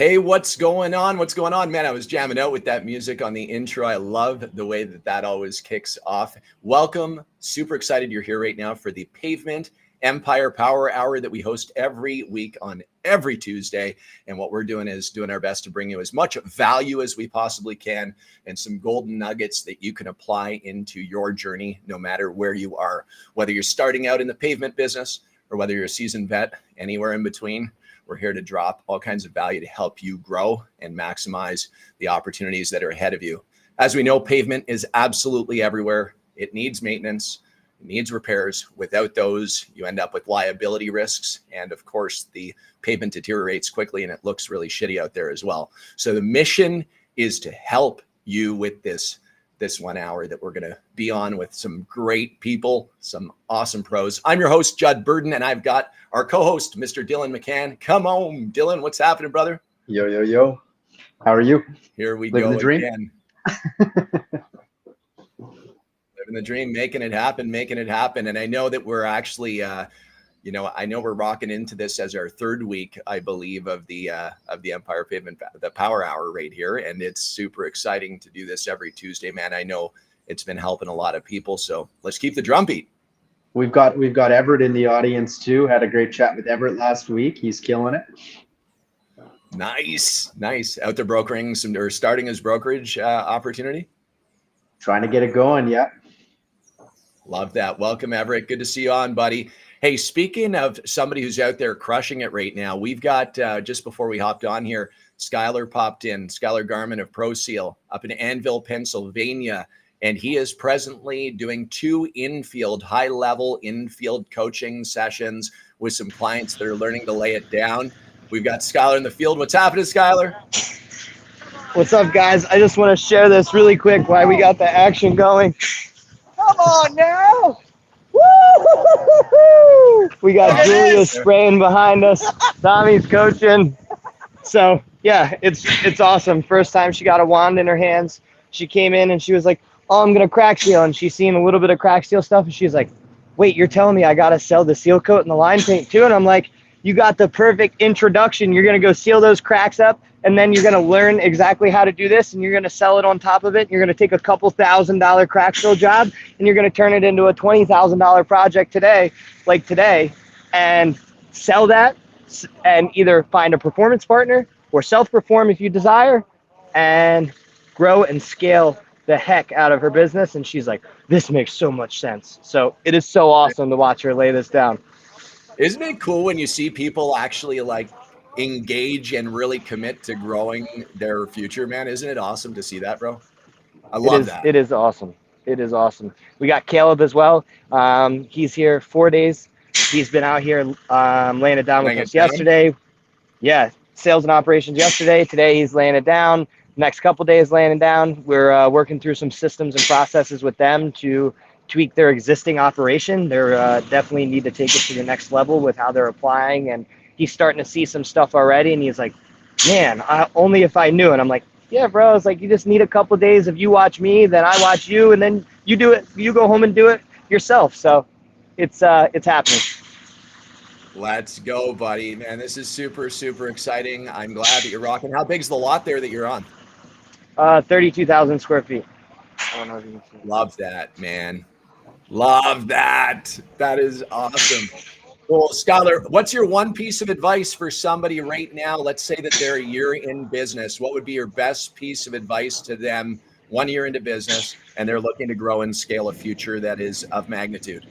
Hey, what's going on? What's going on, man? I was jamming out with that music on the intro. I love the way that always kicks off. Welcome. Super excited you're here right now for the Pavement Empire Power Hour that we host every week on every Tuesday. And what we're doing is doing our best to bring you as much value as we possibly can and some golden nuggets that you can apply into your journey, no matter where you are, whether you're starting out in the pavement business or whether you're a seasoned vet, anywhere in between. We're here to drop all kinds of value to help you grow and maximize the opportunities that are ahead of you. As we know, pavement is absolutely everywhere. It needs maintenance, it needs repairs. Without those, you end up with liability risks. And of course, the pavement deteriorates quickly and it looks really shitty out there as well. So the mission is to help you with this 1 hour that we're going to be on with some great people, some awesome pros. I'm your host, Judd Burdon, and I've got our co-host, Mr. Dylan McCann. Come on, Dylan. What's happening, brother? Yo, yo, yo. How are you? Here we Living go the dream? again. Living the dream, making it happen. And I know that we're actually, I know we're rocking into this as our third week, I believe, of the Empire Pavement, the Power Hour right here. And it's super exciting to do this every Tuesday, man. I know it's been helping a lot of people. So let's keep the drumbeat. We've got Everett in the audience too. Had a great chat with Everett last week. He's killing it. Nice. Out there brokering or starting his brokerage opportunity. Trying to get it going. Yeah. Love that. Welcome, Everett. Good to see you on, buddy. Hey, speaking of somebody who's out there crushing it right now, we've got, just before we hopped on here, Skylar popped in, Skylar Garman of Pro Seal up in Annville, Pennsylvania. And he is presently doing 2 high-level infield coaching sessions with some clients that are learning to lay it down. We've got Skylar in the field. What's happening, Skylar? What's up, guys? I just want to share this really quick while we got the action going. Come on now. Woo! We got Julia spraying behind us. Tommy's coaching. So, yeah, it's awesome. First time she got a wand in her hands. She came in and she was like, oh, I'm going to crack seal. And she's seen a little bit of crack seal stuff. And she's like, wait, you're telling me I got to sell the seal coat and the line paint too? And I'm like, you got the perfect introduction. You're going to go seal those cracks up. And then you're going to learn exactly how to do this. And you're going to sell it on top of it. You're going to take a couple $1,000 crack seal job. And you're going to turn it into a $20,000 project today, and sell that and either find a performance partner or self-perform if you desire and grow and scale the heck out of her business. And she's like, this makes so much sense. So it is so awesome to watch her lay this down. Isn't it cool when you see people actually engage and really commit to growing their future, man? Isn't it awesome to see that, bro? I love that. It is awesome. It is awesome. We got Caleb as well. He's here 4 days. He's been out here laying it down with us yesterday. Yeah, sales and operations yesterday. Today he's laying it down. Next couple days laying it down. We're working through some systems and processes with them to tweak their existing operation. They're definitely need to take it to the next level with how they're applying. And he's starting to see some stuff already. And he's like, man, only if I knew. And I'm like, yeah, bro. It's like, you just need a couple of days of you watch me, then I watch you, and then you do it. You go home and do it yourself. So it's happening. Let's go, buddy. Man, this is super, super exciting. I'm glad that you're rocking. How big's the lot there that you're on? 32,000 square feet. I don't know if you can see. Love that, man. Love that. That is awesome. Well, Skylar, what's your one piece of advice for somebody right now? Let's say that they're a year in business. What would be your best piece of advice to them 1 year into business and they're looking to grow and scale a future that is of magnitude?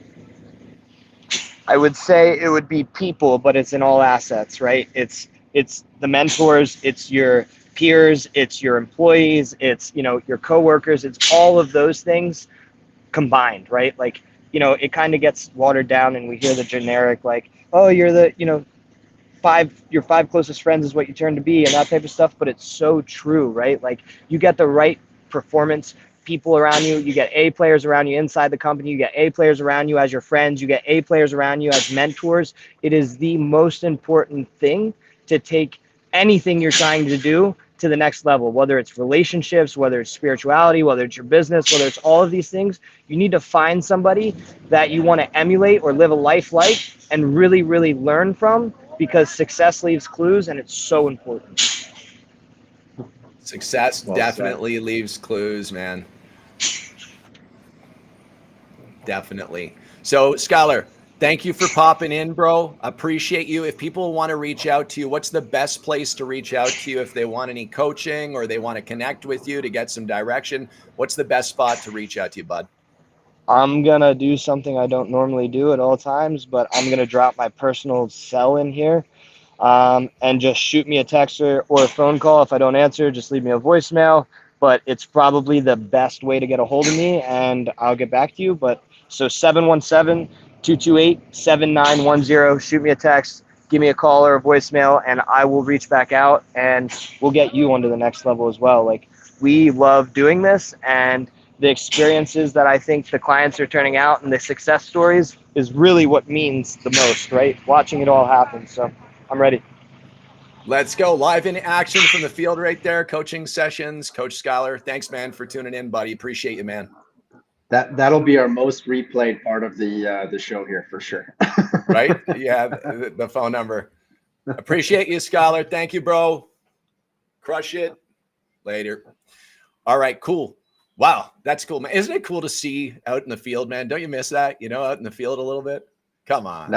I would say it would be people, but it's in all assets, right? It's the mentors, it's your peers, it's your employees, it's, your coworkers, it's all of those things combined, right? It kind of gets watered down and we hear the generic, oh, you're the, your 5 closest friends is what you turn to be and that type of stuff. But it's so true, right? You get the right performance people around you, you get A players around you inside the company, you get A players around you as your friends, you get A players around you as mentors. It is the most important thing to take anything you're trying to do to the next level, whether it's relationships, whether it's spirituality, whether it's your business, whether it's all of these things. You need to find somebody that you want to emulate or live a life like and really, really learn from, because success leaves clues and it's so important. Success Well definitely leaves clues, man. Definitely. So, Skylar, thank you for popping in, bro. Appreciate you. If people want to reach out to you, what's the best place to reach out to you if they want any coaching or they want to connect with you to get some direction? What's the best spot to reach out to you, bud? I'm going to do something I don't normally do at all times, but I'm going to drop my personal cell in here, and just shoot me a text or a phone call. If I don't answer, just leave me a voicemail. But it's probably the best way to get a hold of me, and I'll get back to you. But so 717-228-7910. Shoot me a text, give me a call or a voicemail, and I will reach back out, and we'll get you onto the next level as well. Like, we love doing this, and the experiences that I think the clients are turning out and the success stories is really what means the most, right? Watching it all happen. So I'm ready. Let's go. Live in action from the field right there. Coaching sessions. Coach Skylar, thanks, man, for tuning in, buddy. Appreciate you, man. That'll be our most replayed part of the show here for sure. Right? Yeah, the phone number. Appreciate you, Skylar. Thank you, bro. Crush it. Later. All right, cool. Wow, that's cool, man. Isn't it cool to see out in the field, man? Don't you miss that? Out in the field a little bit? Come on.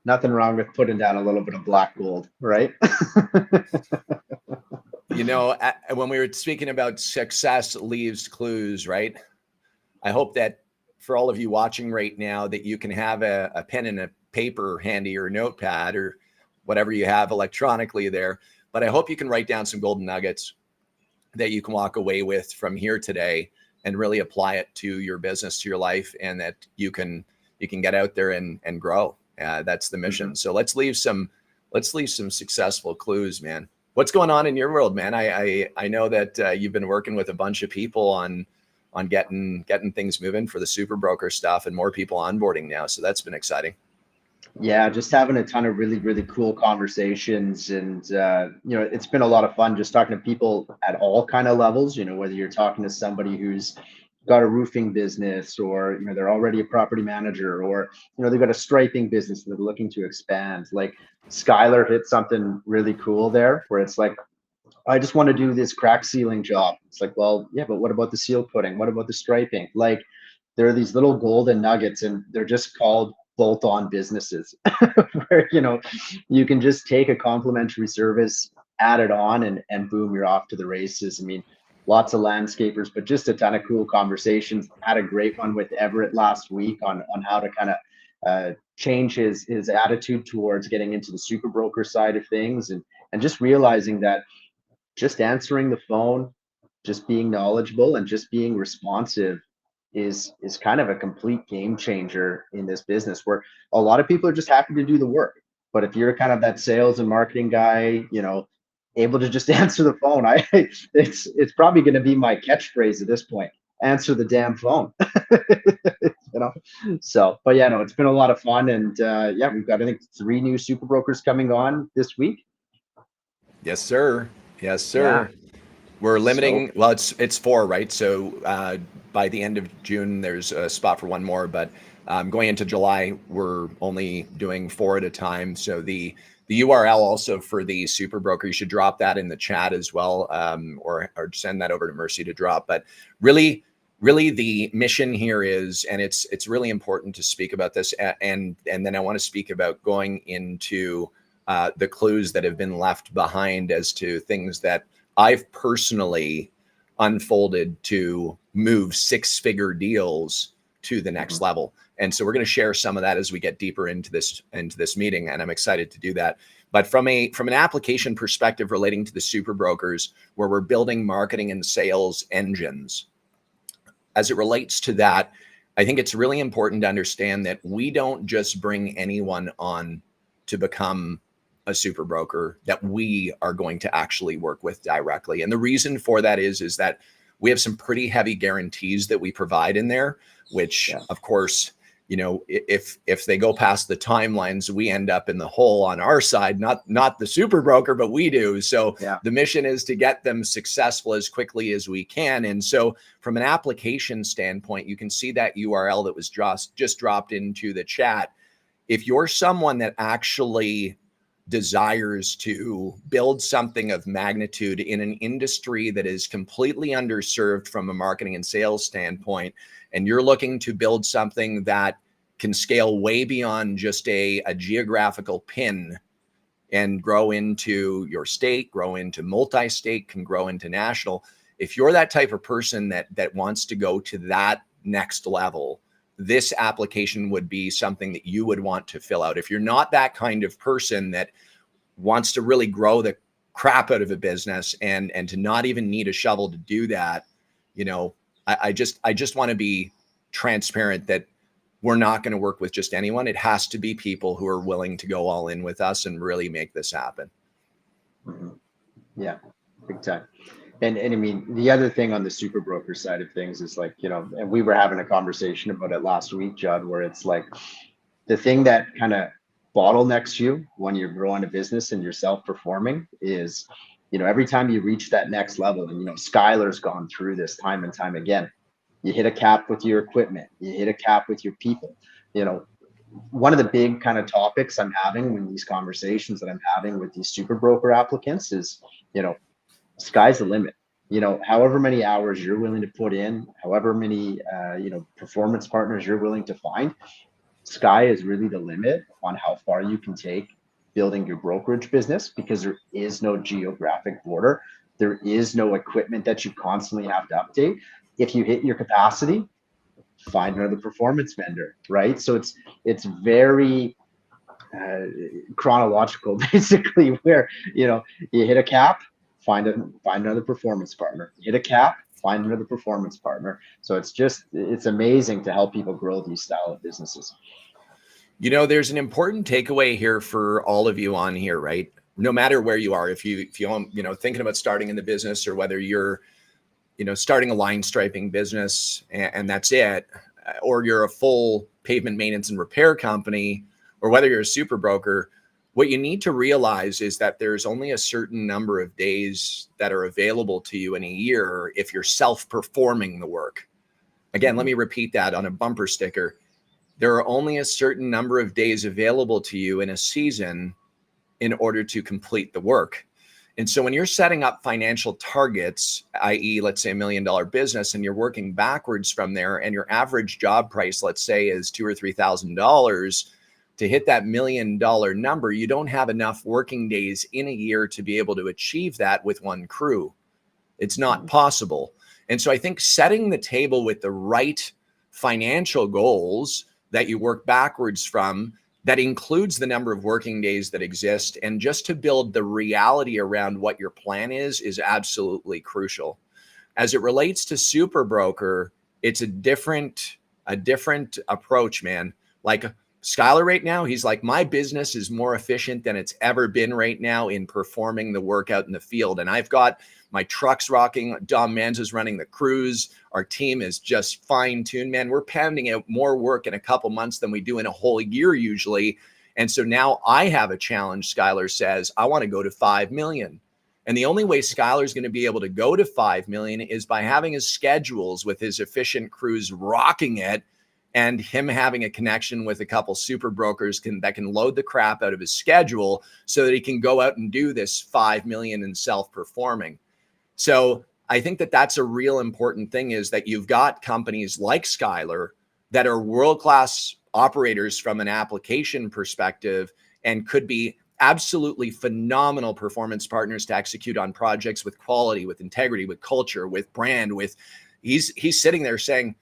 Nothing wrong with putting down a little bit of black gold, right? When we were speaking about success leaves clues, right? I hope that for all of you watching right now that you can have a pen and a paper handy or a notepad or whatever you have electronically there. But I hope you can write down some golden nuggets that you can walk away with from here today and really apply it to your business, to your life, and that you can get out there and grow. That's the mission. Mm-hmm. So let's leave some successful clues, man. What's going on in your world, man? I know that you've been working with a bunch of people on getting things moving for the Superbroker stuff and more people onboarding now. So that's been exciting. Yeah, just having a ton of really, really cool conversations. And, it's been a lot of fun just talking to people at all kind of levels, whether you're talking to somebody who's got a roofing business or, they're already a property manager or, they've got a striping business that they're looking to expand. Like Skylar hit something really cool there where it's like, I just want to do this crack sealing job. It's like, well, yeah, but what about the seal coating? What about the striping? Like there are these little golden nuggets and they're just called bolt-on businesses where, you can just take a complimentary service, add it on and boom, you're off to the races. I mean, lots of landscapers, but just a ton of cool conversations. Had a great one with Everett last week on how to kind of change his attitude towards getting into the Superbroker side of things and just realizing that just answering the phone, just being knowledgeable and just being responsive is kind of a complete game changer in this business where a lot of people are just happy to do the work. But if you're kind of that sales and marketing guy, able to just answer the phone, it's probably going to be my catchphrase at this point. Answer the damn phone. So, but yeah, no, it's been a lot of fun. And we've got, I think, 3 new Superbrokers coming on this week. Yes, sir. Yes, sir. Yeah. We're limiting. Well, it's 4, right? So by the end of June, there's a spot for 1 more. But going into July, we're only doing 4 at a time. So the URL also for the Superbroker, you should drop that in the chat as well, or send that over to Mercy to drop. But really the mission here is, and it's really important to speak about this, and then I want to speak about going into the clues that have been left behind as to things that I've personally unfolded to move 6-figure deals to the next level. And so we're going to share some of that as we get deeper into this meeting, and I'm excited to do that. But from an application perspective relating to the Superbrokers, where we're building marketing and sales engines, as it relates to that, I think it's really important to understand that we don't just bring anyone on to become a Superbroker that we are going to actually work with directly. And the reason for that is that we have some pretty heavy guarantees that we provide in there, which of course, if they go past the timelines, we end up in the hole on our side, not the Superbroker, but we do. So the mission is to get them successful as quickly as we can. And so from an application standpoint, you can see that URL that was just dropped into the chat. If you're someone that actually desires to build something of magnitude in an industry that is completely underserved from a marketing and sales standpoint, and you're looking to build something that can scale way beyond just a geographical pin and grow into your state, grow into multi-state, can grow into national. If you're that type of person that wants to go to that next level, this application would be something that you would want to fill out. If you're not that kind of person that wants to really grow the crap out of a business and to not even need a shovel to do that, you know, I just want to be transparent that we're not going to work with just anyone. It has to be people who are willing to go all in with us and really make this happen. Mm-hmm. Yeah, big time. And I mean, the other thing on the Superbroker side of things is like, you know, and we were having a conversation about it last week, Judd, where it's like the thing that kind of bottlenecks you when you're growing a business and you're self-performing is, you know, every time you reach that next level, and, you know, Skylar's gone through this time and time again, you hit a cap with your equipment, you hit a cap with your people. You know, one of the big kind of topics I'm having in these conversations that I'm having with these Superbroker applicants is, you know, sky's the limit. You know, however many hours you're willing to put in, however many, you know, performance partners you're willing to find, sky is really the limit on how far you can take building your brokerage business, because there is no geographic border. There is no equipment that you constantly have to update. If you hit your capacity, find another performance vendor, right? So it's very chronological, basically, where, you know, you hit a cap, find another performance partner. You hit a cap, find another performance partner. So it's amazing to help people grow these style of businesses. You know, there's an important takeaway here for all of you on here, right? No matter where you are, if you know, thinking about starting in the business, or whether you're, you know, starting a line striping business and that's it, or you're a full pavement maintenance and repair company, or whether you're a super broker, what you need to realize is that there's only a certain number of days that are available to you in a year if you're self-performing the work. Again, let me repeat that on a bumper sticker. There are only a certain number of days available to you in a season in order to complete the work. And so when you're setting up financial targets, i.e., let's say $1 million business, and you're working backwards from there, and your average job price, let's say, is $2,000 or $3,000, to hit that $1 million number, you don't have enough working days in a year to be able to achieve that with one crew. It's not possible. And so I think setting the table with the right financial goals that you work backwards from, that includes the number of working days that exist, and just to build the reality around what your plan is absolutely crucial. As it relates to Superbroker, it's a different approach, man. Like Skylar right now, he's like, my business is more efficient than it's ever been right now in performing the work out in the field. And I've got my trucks rocking. Dom Manza's running the crews. Our team is just fine-tuned, man. We're pounding out more work in a couple months than we do in a whole year usually. And so now I have a challenge. Skylar says, I want to go to 5 million. And the only way Skylar's going to be able to go to 5 million is by having his schedules with his efficient crews rocking it, and him having a connection with a couple super brokers that can load the crap out of his schedule so that he can go out and do this 5 million in self-performing. So I think that that's a real important thing, is that you've got companies like Skylar that are world-class operators from an application perspective and could be absolutely phenomenal performance partners to execute on projects with quality, with integrity, with culture, with brand, with he's sitting there saying,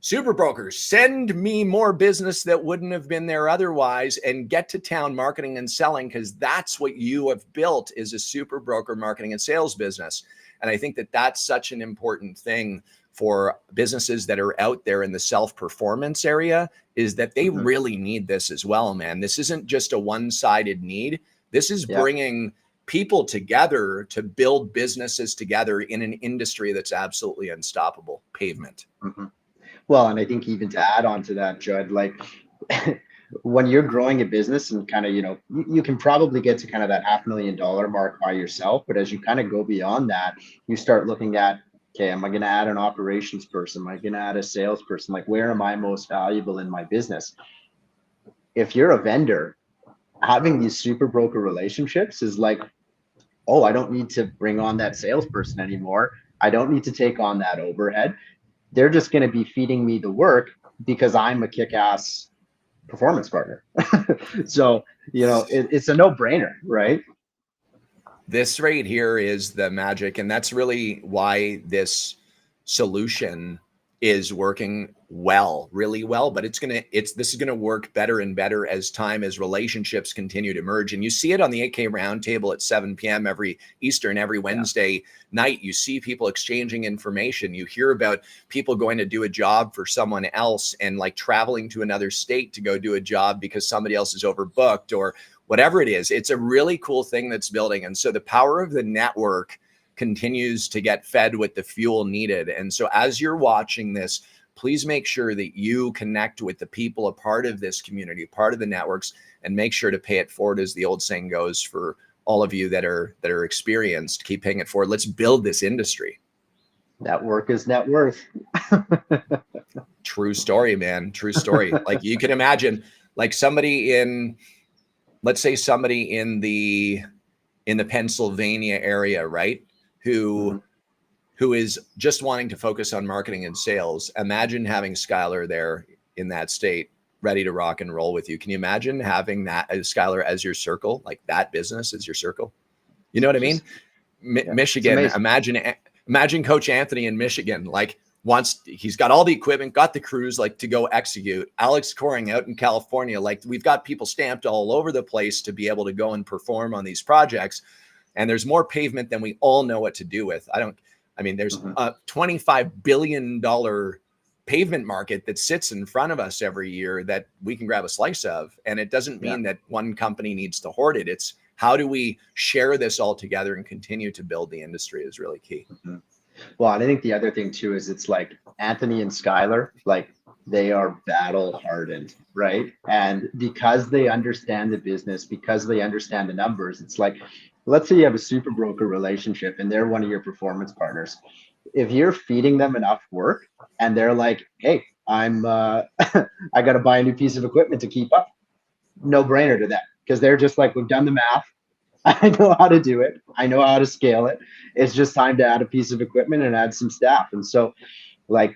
super brokers, send me more business that wouldn't have been there otherwise, and get to town marketing and selling, because that's what you have built, is a super broker marketing and sales business. And I think that that's such an important thing for businesses that are out there in the self-performance area, is that they really need this as well, man. This isn't just a one-sided need. This is bringing people together to build businesses together in an industry that's absolutely unstoppable. Pavement. Well, and I think even to add on to that, Judd, like when you're growing a business and kind of, you know, you can probably get to kind of that $500,000 mark by yourself. But as you kind of go beyond that, you start looking at, okay, am I going to add an operations person? Am I going to add a salesperson? Like, where am I most valuable in my business? If you're a vendor, having these super broker relationships is like, oh, I don't need to bring on that salesperson anymore. I don't need to take on that overhead. They're just going to be feeding me the work because I'm a kick-ass performance partner. So, it's a no-brainer, right? This right here is the magic. And that's really why this solution is working really well, but this is going to work better and better as relationships continue to merge. And you see it on the 8K roundtable at 7 p.m. every Eastern, every Wednesday night. You see people exchanging information. You hear about people going to do a job for someone else and like traveling to another state to go do a job because somebody else is overbooked or whatever it is. It's a really cool thing that's building. And so the power of the network continues to get fed with the fuel needed. And so as you're watching this, please make sure that you connect with the people a part of this community, part of the networks, and make sure to pay it forward, as the old saying goes, for all of you that are experienced. Keep paying it forward. Let's build this industry. Network is net worth. True story, man. True story. Like you can imagine, like let's say somebody in the Pennsylvania area, right? Who is just wanting to focus on marketing and sales. Imagine having Skylar there in that state, ready to rock and roll with you. Can you imagine having that as Skylar as your circle, like that business as your circle? You know what I mean? Michigan, imagine Coach Anthony in Michigan, like he's got all the equipment, got the crews like to go execute. Alex Coring out in California, like we've got people stamped all over the place to be able to go and perform on these projects. And there's more pavement than we all know what to do with. There's a $25 billion pavement market that sits in front of us every year that we can grab a slice of. And it doesn't mean that one company needs to hoard it. It's how do we share this all together and continue to build the industry is really key. Well, and I think the other thing too is it's like Anthony and Skylar, like they are battle hardened, right? And because they understand the business, because they understand the numbers, it's like, let's say you have a super broker relationship and they're one of your performance partners. If you're feeding them enough work and they're like, hey, I got to buy a new piece of equipment to keep up, no brainer to them, because they're just like, we've done the math. I know how to do it. I know how to scale it. It's just time to add a piece of equipment and add some staff. And so like,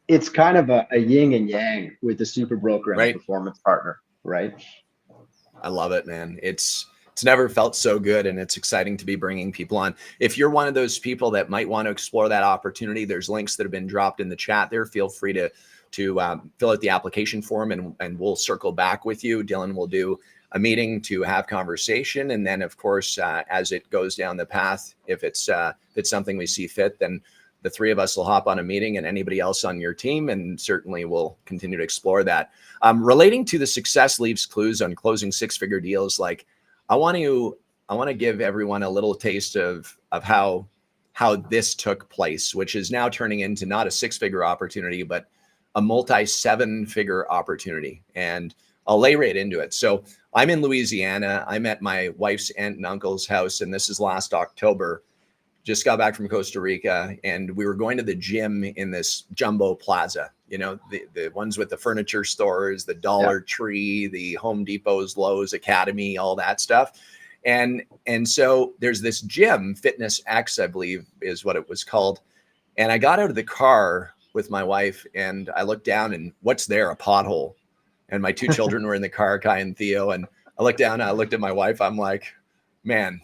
it's kind of a yin and yang with the super broker and the performance partner, right? I love it, man. It's never felt so good, and it's exciting to be bringing people on. If you're one of those people that might want to explore that opportunity, there's links that have been dropped in the chat there. Feel free to fill out the application form, and we'll circle back with you. Dylan will do a meeting to have conversation, and then of course, as it goes down the path, if it's something we see fit, then the three of us will hop on a meeting, and anybody else on your team, and certainly we'll continue to explore that. Relating to the success leaves clues on closing six-figure deals, like I want to give everyone a little taste of how this took place, which is now turning into not a six-figure opportunity, but a multi-seven-figure opportunity. And I'll lay right into it. So I'm in Louisiana. I'm at my wife's aunt and uncle's house, and this is last October. Just got back from Costa Rica, and we were going to the gym in this jumbo plaza, the ones with the furniture stores, the Dollar Tree, the Home Depots, Lowe's, Academy, all that stuff. And so there's this gym, Fitness X, I believe is what it was called. And I got out of the car with my wife, and I looked down, and what's there? A pothole. And my two children were in the car, Kai and Theo. And I looked down, I looked at my wife. I'm like, man,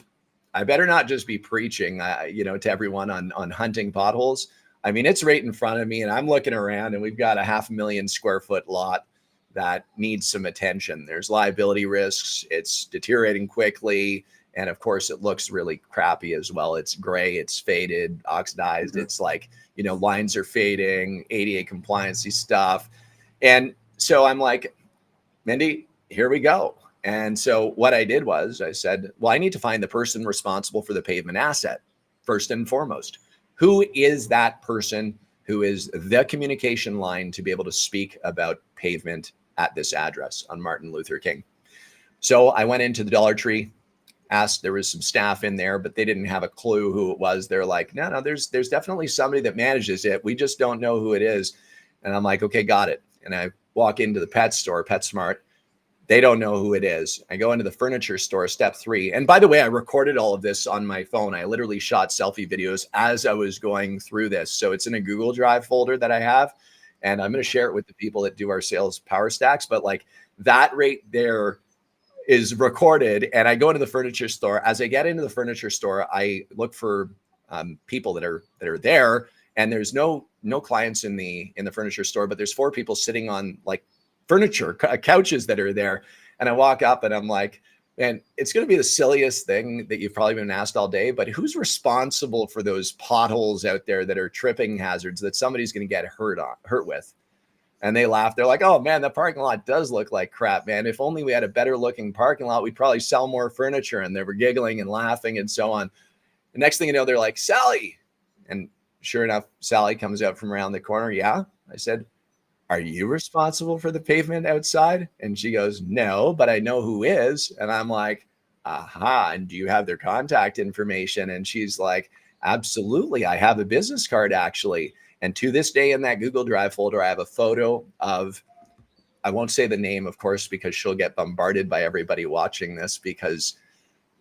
I better not just be preaching, to everyone on hunting potholes. I mean, it's right in front of me, and I'm looking around, and we've got a 500,000 square foot lot that needs some attention. There's liability risks. It's deteriorating quickly. And of course, it looks really crappy as well. It's gray, it's faded, oxidized. Mm-hmm. It's like, lines are fading, ADA compliancy stuff. And so I'm like, Mindy, here we go. And so what I did was I said, well, I need to find the person responsible for the pavement asset first and foremost. Who is that person who is the communication line to be able to speak about pavement at this address on Martin Luther King? So I went into the Dollar Tree, asked, there was some staff in there, but they didn't have a clue who it was. They're like, no, there's definitely somebody that manages it. We just don't know who it is. And I'm like, okay, got it. And I walk into the pet store, PetSmart. They don't know who it is. I go into the furniture store, step 3. And by the way, I recorded all of this on my phone. I literally shot selfie videos as I was going through this. So it's in a Google Drive folder that I have. And I'm going to share it with the people that do our sales power stacks. But like that right there is recorded. And I go into the furniture store. As I get into the furniture store, I look for people that are there. And there's no clients in the furniture store, but there's 4 people sitting on like furniture couches that are there. And I walk up and I'm like, man, it's going to be the silliest thing that you've probably been asked all day, but who's responsible for those potholes out there that are tripping hazards that somebody's going to get hurt with? And they laugh. They're like, oh man, the parking lot does look like crap, man. If only we had a better looking parking lot, we'd probably sell more furniture. And they were giggling and laughing and so on. The next thing you know, they're like, Sally. And sure enough, Sally comes out from around the corner. Yeah. I said, are you responsible for the pavement outside? And she goes, no, but I know who is. And I'm like, aha. And do you have their contact information? And she's like, absolutely. I have a business card actually. And to this day in that Google Drive folder, I have a photo of, I won't say the name, of course, because she'll get bombarded by everybody watching this, because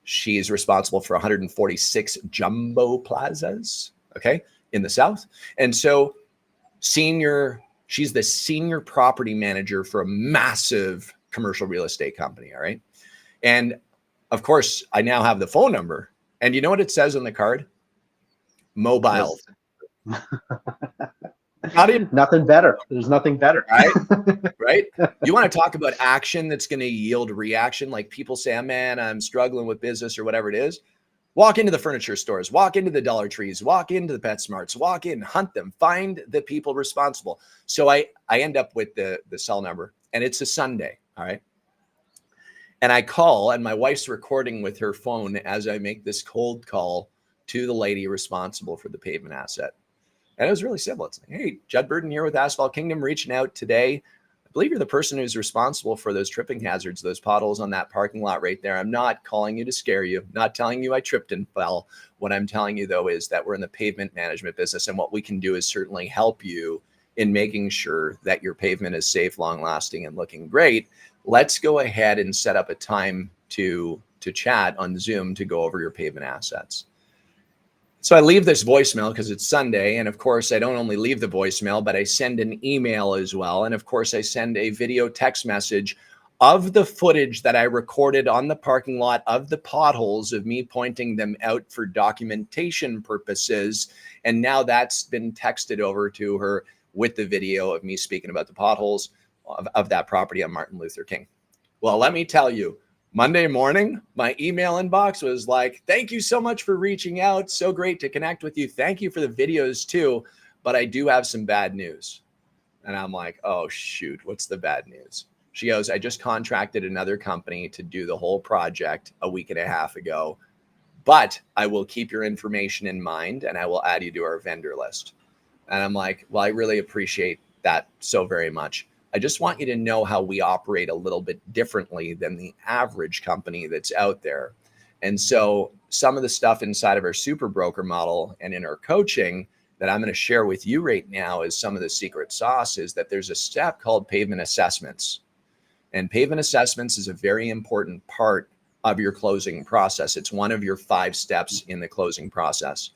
she's responsible for 146 jumbo plazas, okay, in the South. And so she's the senior property manager for a massive commercial real estate company. All right. And of course, I now have the phone number. And you know what it says on the card? Mobile. Nothing better. There's nothing better. Right. Right. You want to talk about action that's going to yield reaction? Like people say, oh, man, I'm struggling with business or whatever it is. Walk into the furniture stores, walk into the Dollar Trees, walk into the PetSmarts, walk in, hunt them, find the people responsible. So I end up with the cell number, and it's a Sunday. All right. And I call, and my wife's recording with her phone as I make this cold call to the lady responsible for the pavement asset. And it was really simple. It's like, hey, Judd Burdon here with Asphalt Kingdom, reaching out today. I believe you're the person who's responsible for those tripping hazards, those potholes on that parking lot right there. I'm not calling you to scare you, not telling you I tripped and fell. What I'm telling you, though, is that we're in the pavement management business. And what we can do is certainly help you in making sure that your pavement is safe, long lasting, and looking great. Let's go ahead and set up a time to chat on Zoom to go over your pavement assets. So I leave this voicemail because it's Sunday. And of course, I don't only leave the voicemail, but I send an email as well. And of course, I send a video text message of the footage that I recorded on the parking lot of the potholes, of me pointing them out for documentation purposes. And now that's been texted over to her with the video of me speaking about the potholes of that property on Martin Luther King. Well, let me tell you, Monday morning, my email inbox was like, thank you so much for reaching out. So great to connect with you. Thank you for the videos too. But I do have some bad news. And I'm like, oh, shoot, what's the bad news? She goes, I just contracted another company to do the whole project a week and a half ago, but I will keep your information in mind and I will add you to our vendor list. And I'm like, well, I really appreciate that so very much. I just want you to know how we operate a little bit differently than the average company that's out there. And so some of the stuff inside of our Superbroker model and in our coaching that I'm going to share with you right now is some of the secret sauce, is that there's a step called pavement assessments. And pavement assessments is a very important part of your closing process. It's one of your 5 steps in the closing process,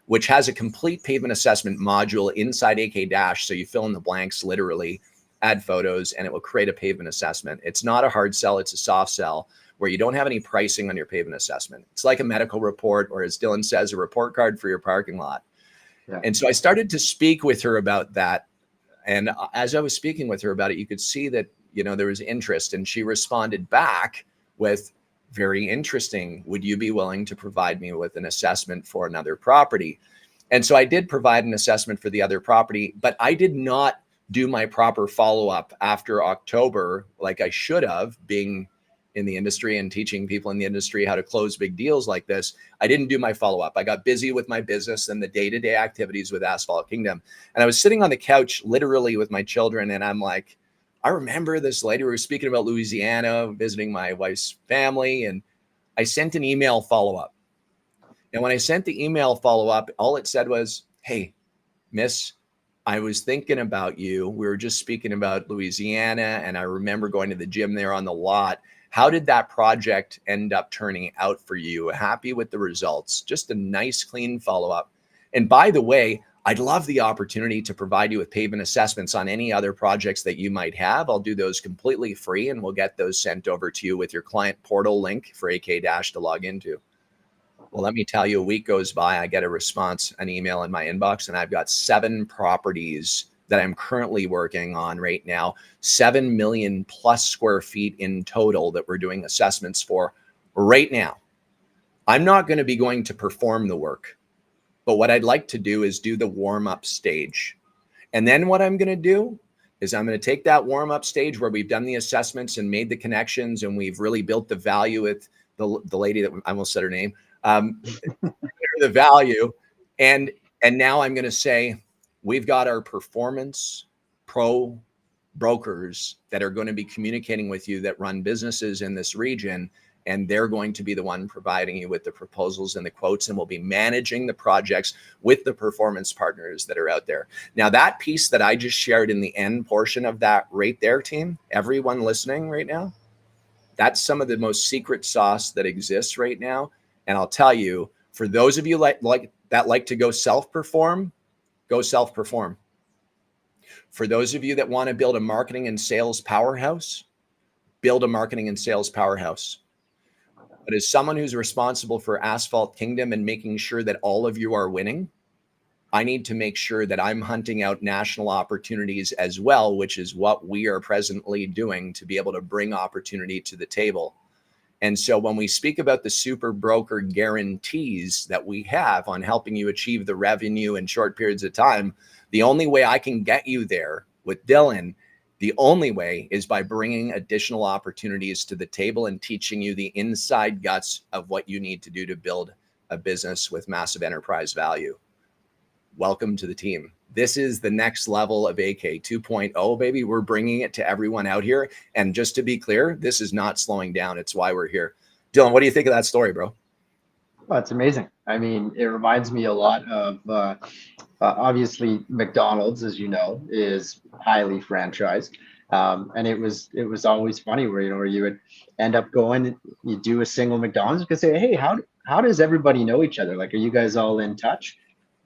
which has a complete pavement assessment module inside AK Dash. So you fill in the blanks, literally add photos, and it will create a pavement assessment. It's not a hard sell, it's a soft sell where you don't have any pricing on your pavement assessment. It's like a medical report, or as Dylan says, a report card for your parking lot. Yeah. And so I started to speak with her about that. And as I was speaking with her about it, you could see that, you know, there was interest, and she responded back with, very interesting. Would you be willing to provide me with an assessment for another property? And so I did provide an assessment for the other property, but I did not do my proper follow-up after October like I should have, being in the industry and teaching people in the industry how to close big deals like this. I didn't do my follow-up. I got busy with my business and the day-to-day activities with Asphalt Kingdom. And I was sitting on the couch literally with my children, and I'm like, I remember this lady, we were speaking about Louisiana, visiting my wife's family, and I sent an email follow-up. And when I sent the email follow-up, all it said was, hey, Miss, I was thinking about you. We were just speaking about Louisiana, and I remember going to the gym there on the lot. How did that project end up turning out for you? Happy with the results? Just a nice, clean follow-up. And by the way, I'd love the opportunity to provide you with pavement assessments on any other projects that you might have. I'll do those completely free, and we'll get those sent over to you with your client portal link for AK Dash to log into. Well, let me tell you, a week goes by, I get a response, an email in my inbox, and I've got 7 properties that I'm currently working on right now, 7 million plus square feet in total that we're doing assessments for right now. I'm not going to be going to perform the work, but what I'd like to do is do the warm-up stage. And then what I'm going to do is I'm going to take that warm-up stage where we've done the assessments and made the connections, and we've really built the value with the lady that I almost said her name, the value. And now I'm going to say, we've got our performance pro brokers that are going to be communicating with you that run businesses in this region. And they're going to be the one providing you with the proposals and the quotes, and we'll be managing the projects with the performance partners that are out there. Now, that piece that I just shared in the end portion of that right there, team, everyone listening right now, that's some of the most secret sauce that exists right now. And I'll tell you, for those of you like to go self-perform, go self-perform. For those of you that want to build a marketing and sales powerhouse, build a marketing and sales powerhouse. But as someone who's responsible for Asphalt Kingdom and making sure that all of you are winning, I need to make sure that I'm hunting out national opportunities as well, which is what we are presently doing to be able to bring opportunity to the table. And so when we speak about the Superbroker guarantees that we have on helping you achieve the revenue in short periods of time, the only way I can get you there with Dylan, the only way is by bringing additional opportunities to the table and teaching you the inside guts of what you need to do to build a business with massive enterprise value. Welcome to the team. This is the next level of AK 2.0, baby. We're bringing it to everyone out here. And just to be clear, this is not slowing down. It's why we're here. Dylan, what do you think of that story, bro? Well, it's amazing. I mean, it reminds me a lot of, obviously McDonald's, as you know, is highly franchised. And it was always funny where, where you would end up going, you do a single McDonald's, you could say, hey, how does everybody know each other? Like, are you guys all in touch?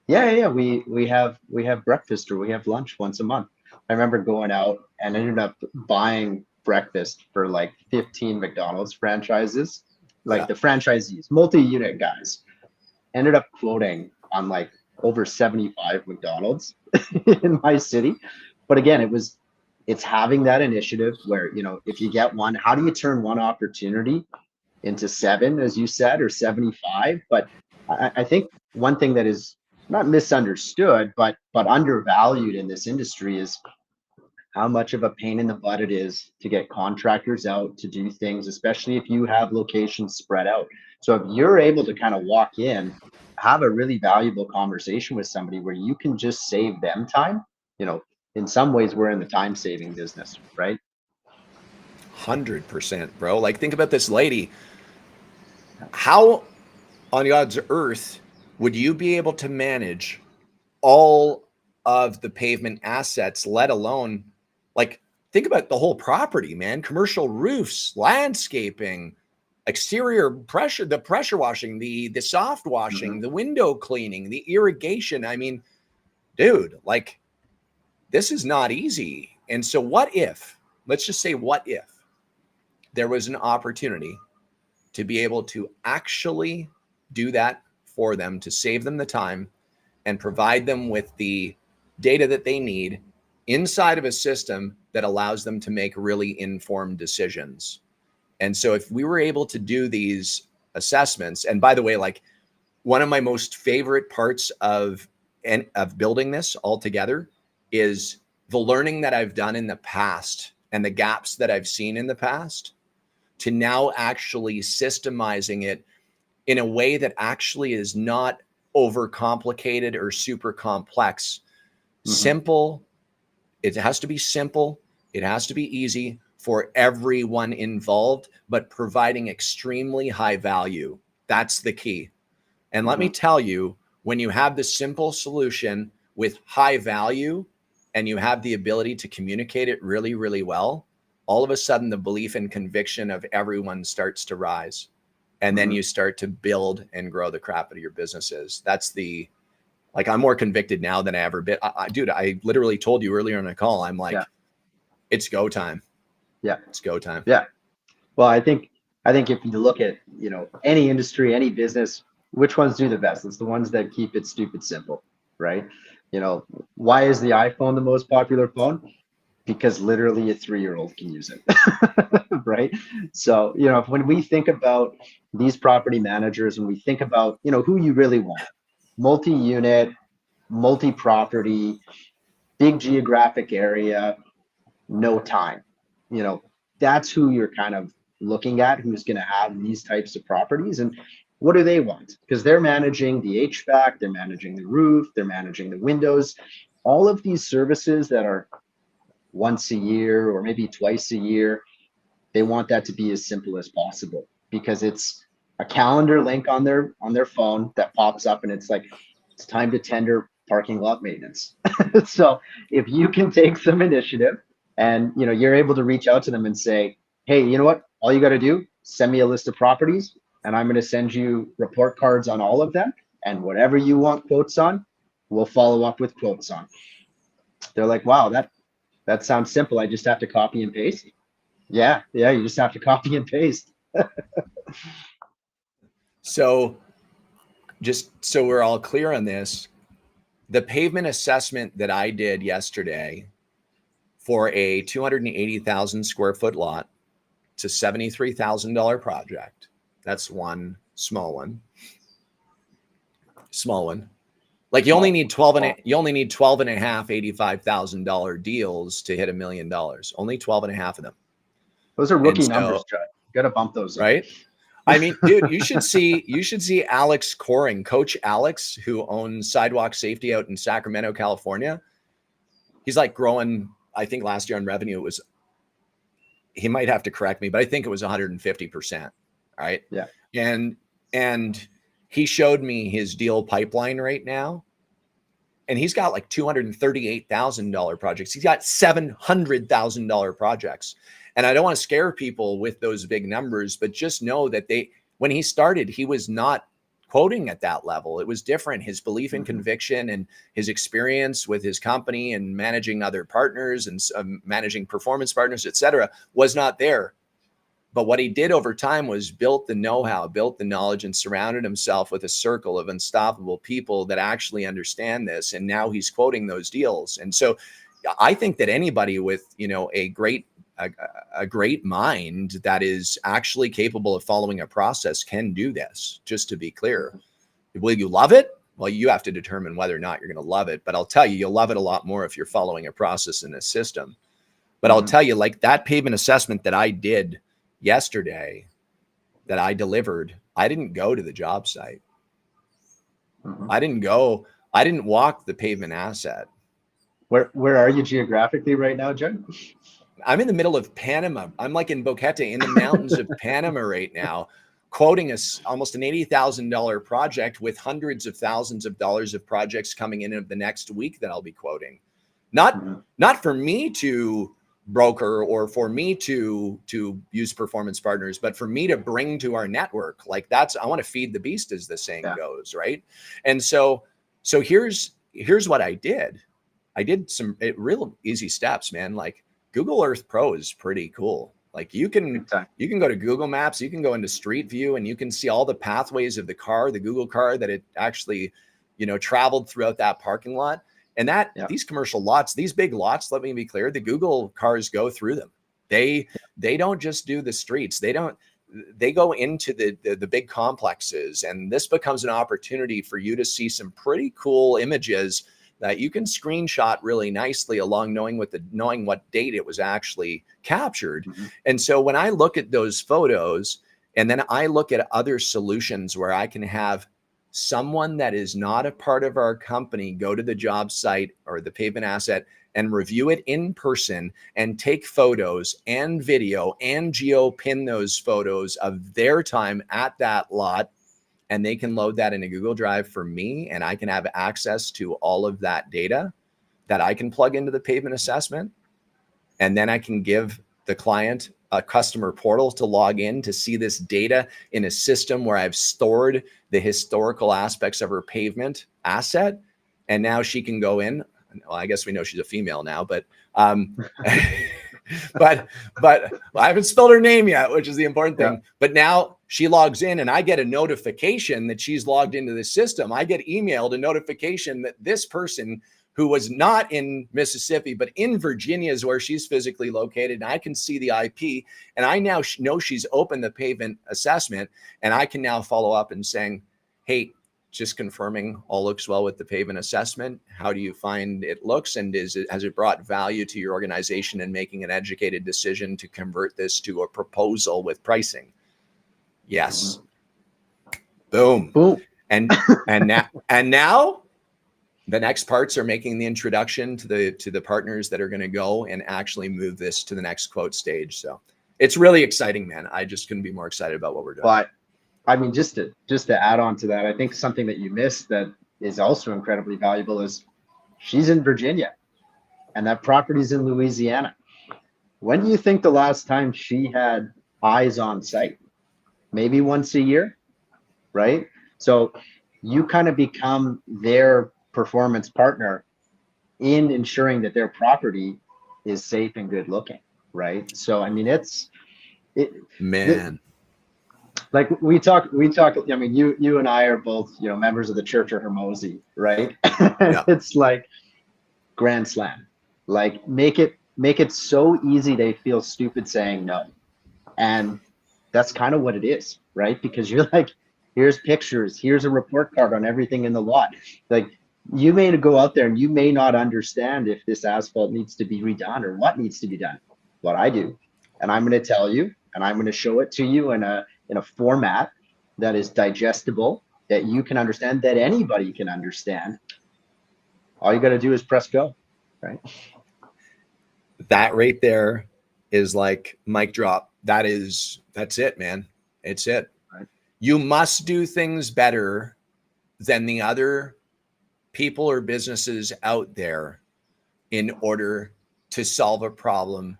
Yeah. We have breakfast or we have lunch once a month. I remember going out and ended up buying breakfast for like 15 McDonald's franchises, like the franchisees, multi-unit guys, ended up quoting on like over 75 McDonald's in my city. But again, it's having that initiative where, if you get one, how do you turn one opportunity into 7, as you said, or 75? But I think one thing that is not misunderstood, but undervalued in this industry is how much of a pain in the butt it is to get contractors out to do things, especially if you have locations spread out. So if you're able to kind of walk in, have a really valuable conversation with somebody where you can just save them time, in some ways we're in the time saving business, right? 100%, bro. Like, think about this lady. How on God's earth would you be able to manage all of the pavement assets, let alone, like, think about the whole property, man, commercial roofs, landscaping, exterior pressure, the pressure washing, the soft washing, the window cleaning, the irrigation. I mean, dude, like, this is not easy. And so let's just say, what if there was an opportunity to be able to actually do that for them, to save them the time and provide them with the data that they need inside of a system that allows them to make really informed decisions. And so if we were able to do these assessments, and by the way, like, one of my most favorite parts of building this all together is the learning that I've done in the past and the gaps that I've seen in the past, to now actually systemizing it in a way that actually is not overcomplicated or super complex. Simple. It has to be simple. It has to be easy for everyone involved, but providing extremely high value. That's the key. And let me tell you, when you have the simple solution with high value and you have the ability to communicate it really, really well, all of a sudden the belief and conviction of everyone starts to rise. And then you start to build and grow the crap out of your businesses. That's the, like, I'm more convicted now than I ever been. Dude, I literally told you earlier on the call, I'm like, it's go time. Yeah. It's go time. Yeah. Well, I think if you look at, you know, any industry, any business, which ones do the best? It's the ones that keep it stupid simple, right? You know, why is the iPhone the most popular phone? Because literally a 3-year-old can use it, right? So, you know, when we think about these property managers and we think about, you know, who you really want, multi-unit, multi-property, big geographic area, no time, you know, that's who you're kind of looking at, who's going to have these types of properties. And what do they want? Because they're managing the HVAC, they're managing the roof, they're managing the windows, all of these services that are once a year or maybe twice a year. They want that to be as simple as possible because it's a calendar link on their phone that pops up and it's like, it's time to tender parking lot maintenance. So if you can take some initiative and, you know, you're able to reach out to them and say, hey, you know what, all you got to do, send me a list of properties and I'm going to send you report cards on all of them, and whatever you want quotes on, we'll follow up with quotes on. They're like, wow, that sounds simple. I just have to copy and paste. Yeah, you just have to copy and paste. So just so we're all clear on this, the pavement assessment that I did yesterday for a 280,000 square foot lot, it's a $73,000 project. That's one small one. Like you only need 12 and a half $85,000 deals to hit $1 million. Only 12 and a half of them. Those are rookie numbers, Judd. Got to bump those up. Right? I mean, dude, you should see Alex Coring, Coach Alex, who owns Sidewalk Safety out in Sacramento, California. He's like growing, I think last year on revenue, it was, he might have to correct me, but I think it was 150%. Right. Yeah. And he showed me his deal pipeline right now. And he's got like $238,000 projects. He's got $700,000 projects. And I don't want to scare people with those big numbers, but just know that when he started, he was not quoting at that level. It was different. His belief and conviction and his experience with his company and managing other partners and managing performance partners, et cetera, was not there. But what he did over time was built the know-how, built the knowledge, and surrounded himself with a circle of unstoppable people that actually understand this. And now he's quoting those deals. And so I think that anybody with, you know, a great mind that is actually capable of following a process can do this, just to be clear. Will you love it? Well, you have to determine whether or not you're going to love it. But I'll tell you, you'll love it a lot more if you're following a process in a system. But I'll tell you, like that pavement assessment that I did yesterday, that I delivered, I didn't go to the job site. I didn't walk the pavement asset. Where are you geographically right now, Judd? I'm in the middle of Panama. I'm like in Boquete in the mountains of Panama right now, quoting almost an $80,000 project with hundreds of thousands of dollars of projects coming in the next week that I'll be quoting. Not for me to broker or for me to use performance partners, but for me to bring to our network. Like I want to feed the beast, as the saying goes, right? And so here's what I did. I did some real easy steps, man. Like Google Earth Pro is pretty cool. Like you can go to Google Maps, you can go into Street View, and you can see all the pathways of the car, the Google car that it actually, you know, traveled throughout that parking lot. And these commercial lots, these big lots, let me be clear, the Google cars go through them. They don't just do the streets. They go into the big complexes. And this becomes an opportunity for you to see some pretty cool images that you can screenshot really nicely along knowing what date it was actually captured. And so when I look at those photos and then I look at other solutions where I can have someone that is not a part of our company go to the job site or the pavement asset and review it in person and take photos and video and geo pin those photos of their time at that lot and they can load that in a Google Drive for me, and I can have access to all of that data that I can plug into the pavement assessment. And then I can give the client a customer portal to log in to see this data in a system where I've stored the historical aspects of her pavement asset. And now she can go in. Well, I guess we know she's a female now, but but I haven't spelled her name yet, which is the important thing. Yeah. But now she logs in and I get a notification that she's logged into the system. I get emailed a notification that this person who was not in Mississippi, but in Virginia is where she's physically located. And I can see the IP, and I now know she's opened the pavement assessment, and I can now follow up and saying, hey, just confirming all looks well with the pavement assessment. How do you find it looks? And has it brought value to your organization in making an educated decision to convert this to a proposal with pricing? Yes. Boom. Boom. And now the next parts are making the introduction to the partners that are going to go and actually move this to the next quote stage. So it's really exciting, man. I just couldn't be more excited about what we're doing. But I mean, just to add on to that, I think something that you missed that is also incredibly valuable is she's in Virginia and that property's in Louisiana. When do you think the last time she had eyes on site? Maybe once a year, right? So you kind of become their performance partner in ensuring that their property is safe and good looking, right? So I mean, like we talk. I mean, you and I are both, members of the Church of Hermosi, right? Yeah. It's like grand slam. Like make it so easy they feel stupid saying no, and that's kind of what it is, right? Because you're like, here's pictures, here's a report card on everything in the lot. Like you may go out there and you may not understand if this asphalt needs to be redone or what needs to be done. What I do, and I'm going to tell you, and I'm going to show it to you in a format that is digestible, that you can understand, that anybody can understand. All you got to do is press go, right? That right there is like mic drop. That's it, man. It's it. Right. You must do things better than the other people or businesses out there in order to solve a problem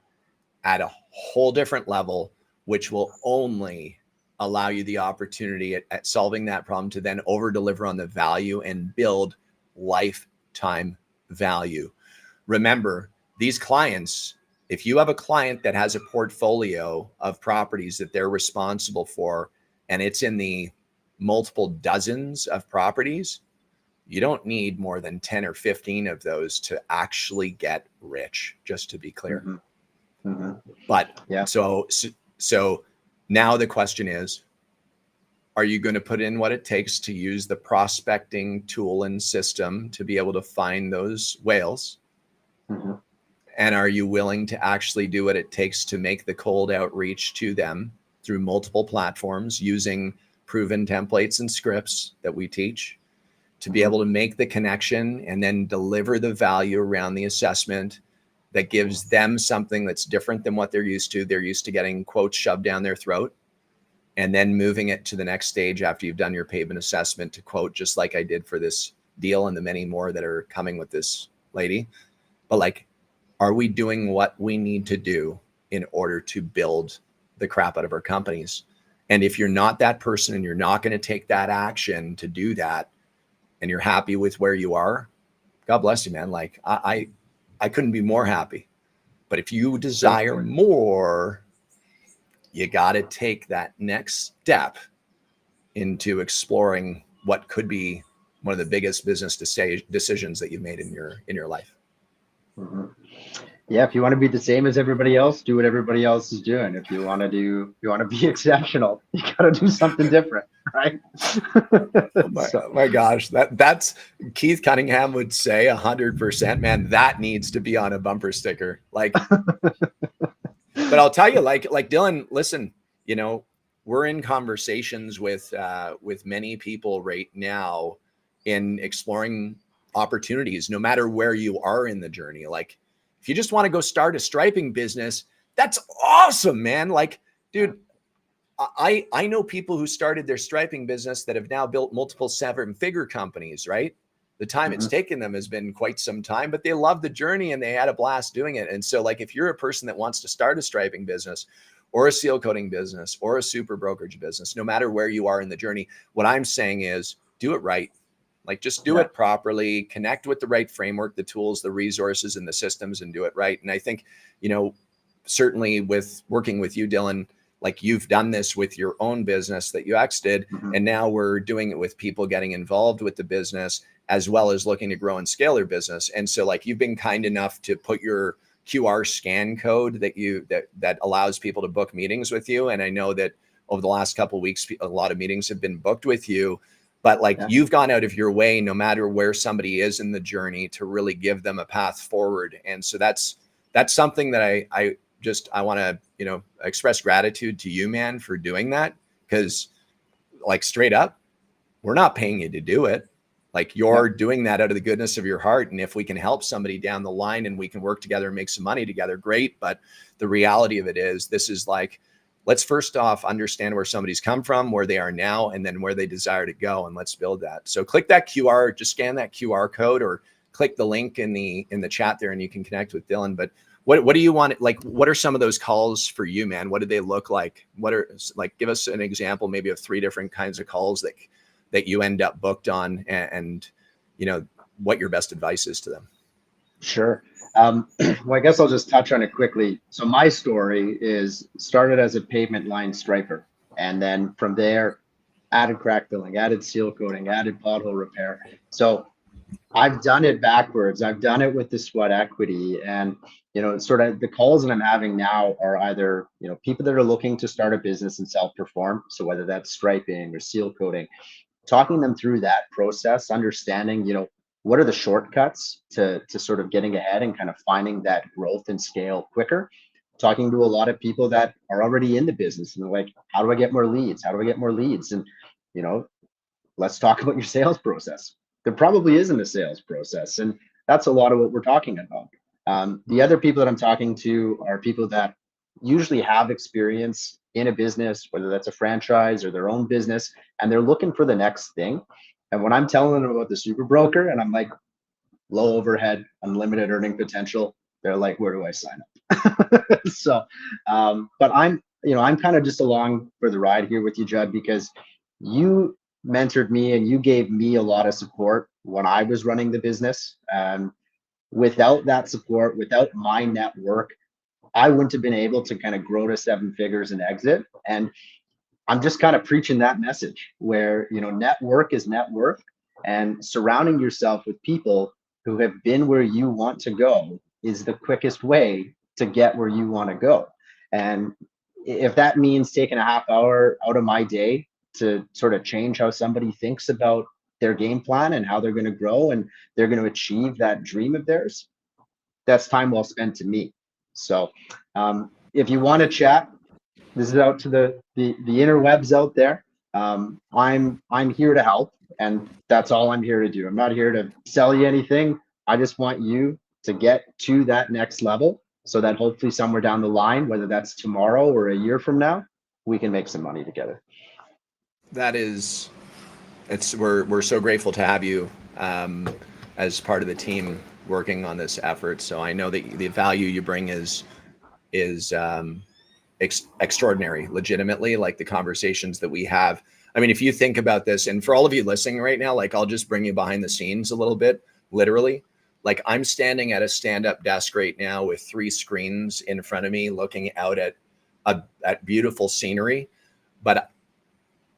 at a whole different level, which will only allow you the opportunity at solving that problem to then over deliver on the value and build lifetime value. Remember, these clients, if you have a client that has a portfolio of properties that they're responsible for, and it's in the multiple dozens of properties, you don't need more than 10 or 15 of those to actually get rich, just to be clear. Mm-hmm. Mm-hmm. But yeah, so now the question is, are you going to put in what it takes to use the prospecting tool and system to be able to find those whales? Mm-hmm. And are you willing to actually do what it takes to make the cold outreach to them through multiple platforms using proven templates and scripts that we teach to be able to make the connection and then deliver the value around the assessment that gives them something that's different than what they're used to? They're used to getting quotes shoved down their throat, and then moving it to the next stage after you've done your pavement assessment to quote, just like I did for this deal and the many more that are coming with this lady. But like, are we doing what we need to do in order to build the crap out of our companies? And if you're not that person and you're not going to take that action to do that, and you're happy with where you are, God bless you, man. Like I couldn't be more happy. But if you desire more, you got to take that next step into exploring what could be one of the biggest business decisions that you've made in your life. Mm-hmm. Yeah, if you want to be the same as everybody else, do what everybody else is doing. If you want to be exceptional, you got to do something different, right? My gosh, that's Keith Cunningham would say 100%, man. That needs to be on a bumper sticker. Like, but I'll tell you, like Dylan, listen, we're in conversations with many people right now in exploring opportunities, no matter where you are in the journey. Like, if you just want to go start a striping business, that's awesome, man. Like, dude, I know people who started their striping business that have now built multiple 7-figure companies, right? The time it's taken them has been quite some time, but they love the journey and they had a blast doing it. And so like, if you're a person that wants to start a striping business or a seal coating business or a super brokerage business, no matter where you are in the journey, what I'm saying is do it right. Like, just do it properly, connect with the right framework, the tools, the resources, and the systems, and do it right. And I think, certainly with working with you, Dylan, like, you've done this with your own business that you exited, and now we're doing it with people getting involved with the business, as well as looking to grow and scale their business. And so like, you've been kind enough to put your QR scan code that allows people to book meetings with you. And I know that over the last couple of weeks, a lot of meetings have been booked with you, but like, you've gone out of your way, no matter where somebody is in the journey, to really give them a path forward. And so that's something that I want to, express gratitude to you, man, for doing that. Cause like, straight up, we're not paying you to do it. Like, you're doing that out of the goodness of your heart. And if we can help somebody down the line and we can work together and make some money together, great. But the reality of it is, this is like, let's first off understand where somebody's come from, where they are now, and then where they desire to go. And let's build that. So click that QR, just scan that QR code, or click the link in the chat there, and you can connect with Dylan. But what do you want? Like, what are some of those calls for you, man? What do they look like? Give us an example, maybe, of 3 different kinds of calls that you end up booked on, and what your best advice is to them. Sure. Well, I guess I'll just touch on it quickly. So my story started as a pavement line striper, and then from there added crack filling, added seal coating, added pothole repair. So I've done it backwards. I've done it with the sweat equity, and sort of the calls that I'm having now are either people that are looking to start a business and self-perform. So whether that's striping or seal coating, talking them through that process, understanding what are the shortcuts to sort of getting ahead and kind of finding that growth and scale quicker. Talking to a lot of people that are already in the business, and they're like, how do I get more leads? How do I get more leads? And let's talk about your sales process. There probably isn't a sales process, and that's a lot of what we're talking about. The other people that I'm talking to are people that usually have experience in a business, whether that's a franchise or their own business, and they're looking for the next thing. And when I'm telling them about the Superbroker, and I'm like, low overhead, unlimited earning potential, they're like, where do I sign up? So, but I'm kind of just along for the ride here with you, Judd, because you mentored me and you gave me a lot of support when I was running the business. Without that support, without my network, I wouldn't have been able to kind of grow to 7 figures and exit. And I'm just kind of preaching that message where, network is net worth, and surrounding yourself with people who have been where you want to go is the quickest way to get where you want to go. And if that means taking a half hour out of my day to sort of change how somebody thinks about their game plan and how they're going to grow and they're going to achieve that dream of theirs, that's time well spent to me. So if you want to chat, this is out to the interwebs out there. I'm here to help, and that's all I'm here to do. I'm not here to sell you anything. I just want you to get to that next level, so that hopefully somewhere down the line, whether that's tomorrow or a year from now, we can make some money together. We're so grateful to have you as part of the team working on this effort. So I know that the value you bring is extraordinary, legitimately, like the conversations that we have. I mean, if you think about this, and for all of you listening right now, like, I'll just bring you behind the scenes a little bit, literally. Like, I'm standing at a stand-up desk right now with 3 screens in front of me, looking out at beautiful scenery. But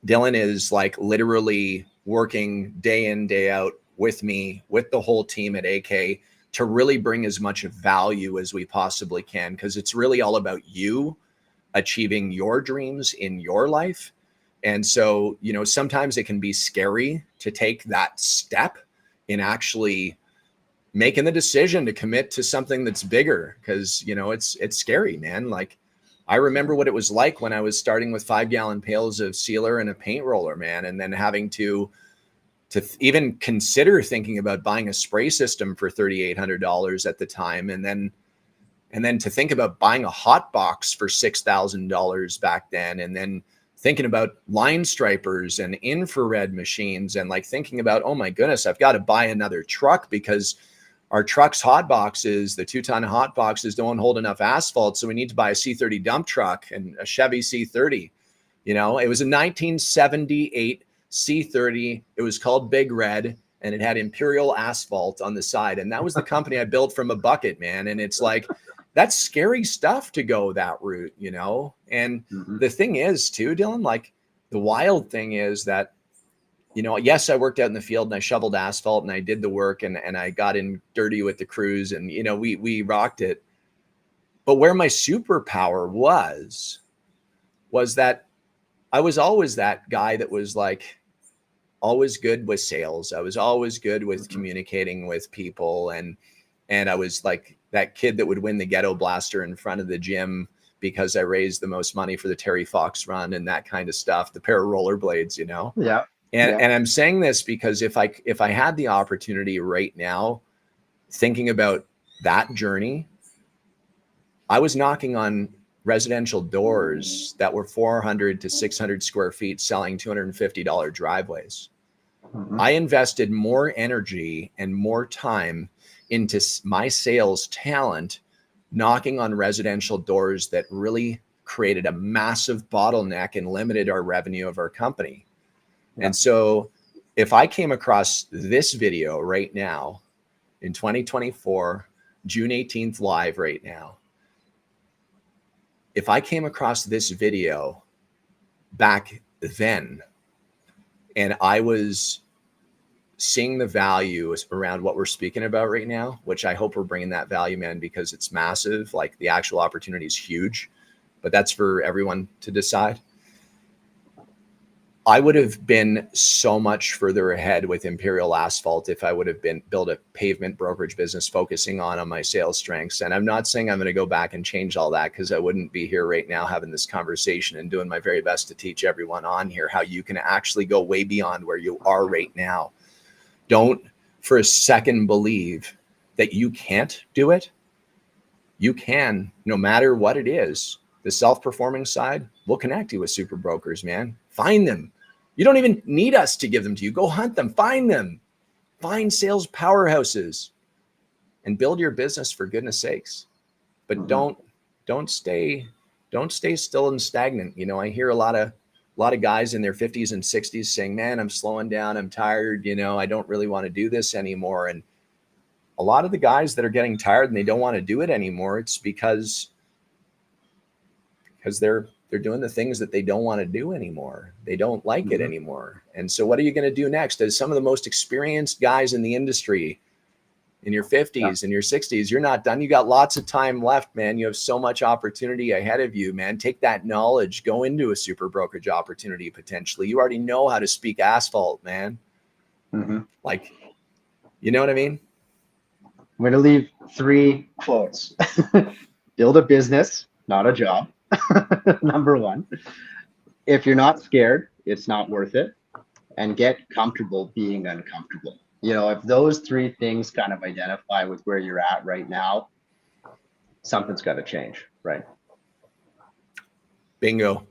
Dylan is like literally working day in, day out with me, with the whole team at AK, to really bring as much value as we possibly can, because it's really all about you achieving your dreams in your life. And so, sometimes it can be scary to take that step in actually making the decision to commit to something that's bigger, because, it's scary, man. Like, I remember what it was like when I was starting with 5-gallon pails of sealer and a paint roller, man, and then having to even consider thinking about buying a spray system for $3,800 at the time, and then to think about buying a hot box for $6,000 back then, and then thinking about line stripers and infrared machines, and like thinking about, oh my goodness, I've got to buy another truck because our truck's hot boxes, the 2-ton hot boxes, don't hold enough asphalt. So we need to buy a C30 dump truck and a Chevy C30. You know, it was a 1978 C30. It was called Big Red, and it had Imperial asphalt on the side. And that was the company I built from a bucket, man. And it's like, that's scary stuff to go that route, you know? And the thing is too, Dylan, like the wild thing is that, you know, yes, I worked out in the field and I shoveled asphalt and I did the work and I got in dirty with the crews and, you know, we rocked it. But where my superpower was that I was always that guy that was like always good with sales. I was always good with communicating with people. And I was like that kid that would win the ghetto blaster in front of the gym because I raised the most money for the Terry Fox run and that kind of stuff, the pair of rollerblades, you know? Yeah. And I'm saying this because if I had the opportunity right now, thinking about that journey, I was knocking on residential doors that were 400 to 600 square feet selling $250 driveways. I invested more energy and more time into my sales talent, knocking on residential doors that really created a massive bottleneck and limited our revenue of our company. And so if I came across this video right now in 2024, June 18th live right now, if I came across this video back then and I was seeing the value around what we're speaking about right now, which I hope we're bringing that value, man, because it's massive. Like the actual opportunity is huge, but that's for everyone to decide. I would have been so much further ahead with Imperial Asphalt if I would have built a pavement brokerage business focusing on my sales strengths. And I'm not saying I'm going to go back and change all that, because I wouldn't be here right now having this conversation and doing my very best to teach everyone on here how you can actually go way beyond where you are right now. Don't for a second believe that you can't do it. You can, no matter what it is. The self-performing side, we'll connect you with super brokers, man. Find them. You don't even need us to give them to you. Go hunt them, find them. Find sales powerhouses and build your business, for goodness sakes. But don't stay still and stagnant. You know, I hear a lot of guys in their 50s and 60s saying, man, I'm slowing down. I'm tired. You know, I don't really want to do this anymore. And a lot of the guys that are getting tired and they don't want to do it anymore, it's because they're doing the things that they don't want to do anymore. They don't like it anymore. And so what are you going to do next? As some of the most experienced guys in the industry, in your 50s and your 60s, you're not done. You got lots of time left, man. You have so much opportunity ahead of you, man. Take that knowledge, go into a super brokerage opportunity potentially. You already know how to speak asphalt, man. Like, you know what I mean? I'm going to leave 3 quotes. Build a business, not a job. Number 1, if you're not scared, it's not worth it. And get comfortable being uncomfortable. You know, if those 3 things kind of identify with where you're at right now, something's got to change, right? Bingo.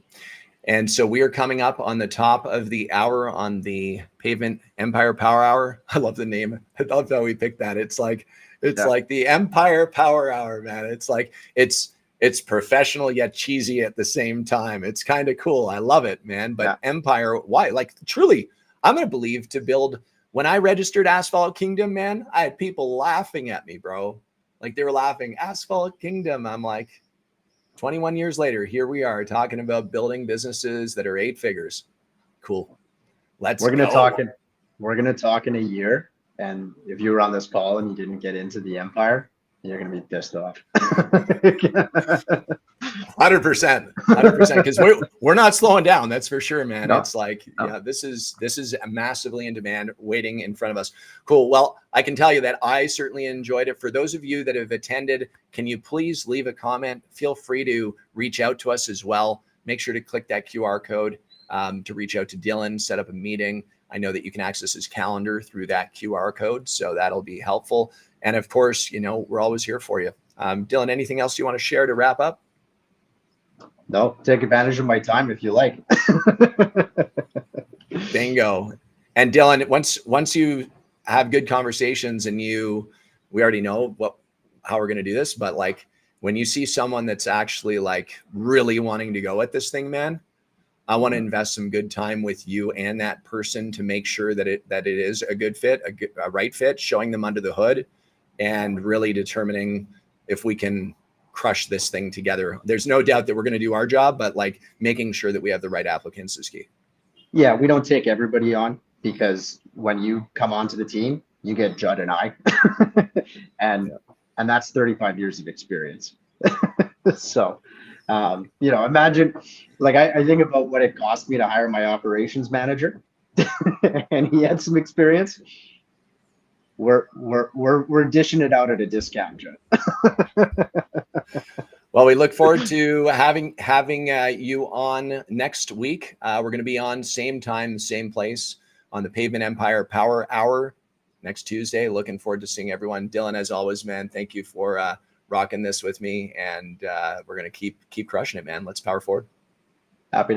And so we are coming up on the top of the hour on the Pavement Empire Power Hour. I love the name. I love how we picked that. It's like the Empire Power Hour, man. It's like it's professional yet cheesy at the same time. It's kind of cool. I love it, man. But Empire, why? Like truly, I'm going to believe to build. When I registered Asphalt Kingdom, man, I had people laughing at me, bro. Like they were laughing, Asphalt Kingdom. I'm like, 21 years later, here we are talking about building businesses that are 8 figures. Cool. We're going to talk in a year. And if you were on this call and you didn't get into the Empire, you're going to be pissed off. 100%, because we're not slowing down. That's for sure, man. No. It's like, yeah, this is massively in demand, waiting in front of us. Cool. Well, I can tell you that I certainly enjoyed it. For those of you that have attended, can you please leave a comment? Feel free to reach out to us as well. Make sure to click that QR code to reach out to Dylan, set up a meeting. I know that you can access his calendar through that QR code, so that'll be helpful. And of course, you know, we're always here for you. Dylan, anything else you want to share to wrap up? No, take advantage of my time if you like. Bingo. And Dylan, once you have good conversations and we already know how we're going to do this, but like when you see someone that's actually like really wanting to go at this thing, man, I want to invest some good time with you and that person to make sure that it is a good fit, a right fit, showing them under the hood and really determining if we can crush this thing together. There's no doubt that we're going to do our job, but like making sure that we have the right applicants is key. Yeah, we don't take everybody on because when you come onto the team, you get Judd and I, and that's 35 years of experience. So, imagine, like I think about what it cost me to hire my operations manager, and he had some experience. We're dishing it out at a discount, Judd. Well, we look forward to having you on next week. We're going to be on same time, same place on the Pavement Empire Power Hour next Tuesday. Looking forward to seeing everyone. Dylan, as always, man, thank you for rocking this with me, and we're going to keep crushing it, man. Let's power forward. Happy to help.